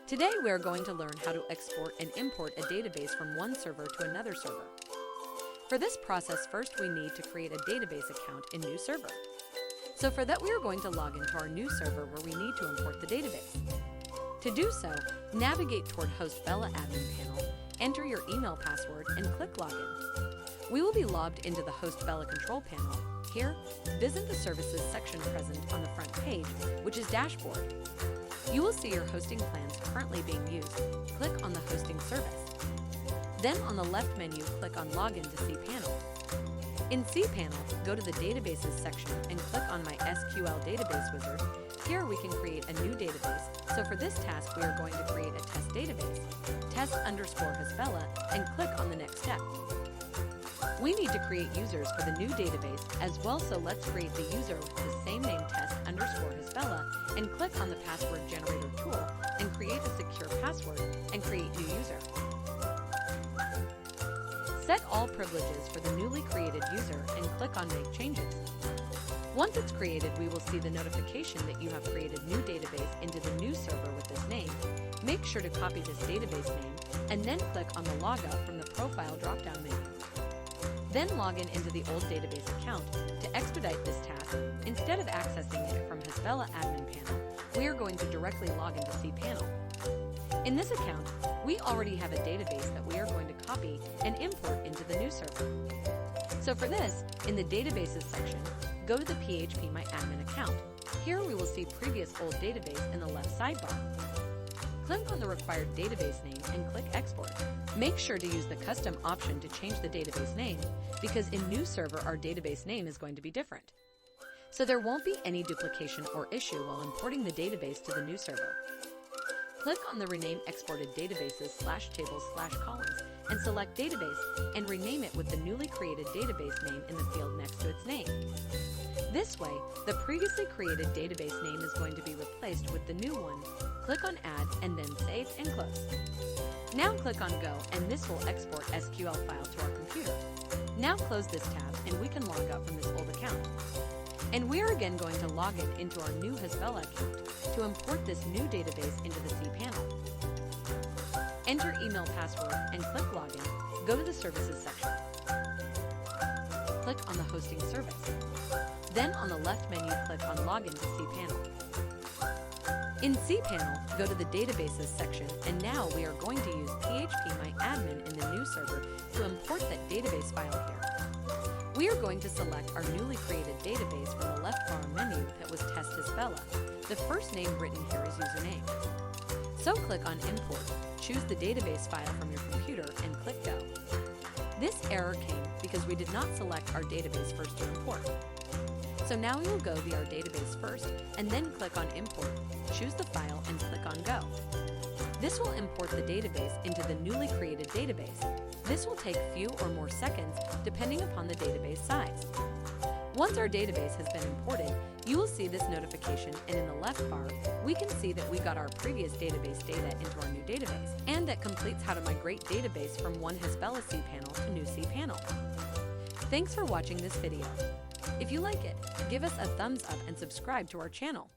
Today we are going to learn how to export and import a database from one server to another server. For this process, first we need to create a database account in New Server. So for that we are going to log into our new server where we need to import the database. To do so, navigate toward Hostbella admin panel, enter your email password and click Login. We will be logged into the Hostbella control panel. Here, visit the services section present on the front page, which is Dashboard. You will see your hosting plans currently being used. Click on the hosting service. Then on the left menu, click on Login to cPanel. In cPanel, go to the Databases section and click on MySQL Database Wizard. Here we can create a new database. So for this task, we are going to create a test database, test_Hostbella, and click on the next step. We need to create users for the new database as well, so let's create the user with the same name test_Hostbella and click on the password generator tool and create a secure password and create new user. Set all privileges for the newly created user and click on Make Changes. Once it's created, we will see the notification that you have created new database into the new server with this name. Make sure to copy this database name and then click on the Logout from the Profile drop-down menu. Then log in into the old database account. To expedite this task, instead of accessing it from Hostbella admin panel, we are going to directly log into cPanel. In this account, we already have a database that we are going to copy and import into the new server. So for this, in the Databases section, go to the phpMyAdmin account. Here we will see previous old database in the left sidebar. Click on the required database name and click Export. Make sure to use the custom option to change the database name, because in New Server our database name is going to be different. So there won't be any duplication or issue while importing the database to the new server. Click on the Rename Exported Databases/Tables/Columns and select Database and rename it with the newly created database name in the field next to its name. This way, the previously created database name is going to be replaced with the new one. Click on Add and then Save and Close. Now click on Go and this will export SQL file to our computer. Now close this tab and we can log out from this old account. And we are again going to log in into our new Hostbella account to import this new database into the cPanel. Enter email password and click Login. Go to the Services section. Click on the Hosting service. Then on the left menu, click on Login to cPanel. In cPanel, go to the Databases section, and now we are going to use phpMyAdmin in the new server to import that database file here. We are going to select our newly created database from the left bar menu that was Test Hostbella. The first name written here is username. So click on Import, choose the database file from your computer, and click Go. This error came because we did not select our database first to import. So now we will go via our database first and then click on Import, choose the file and click on Go. This will import the database into the newly created database. This will take few or more seconds depending upon the database size. Once our database has been imported, you will see this notification, and in the left bar, we can see that we got our previous database data into our new database, and that completes how to migrate database from one Hostbella cPanel to new cPanel. Thanks for watching this video. If you like it, give us a thumbs up and subscribe to our channel.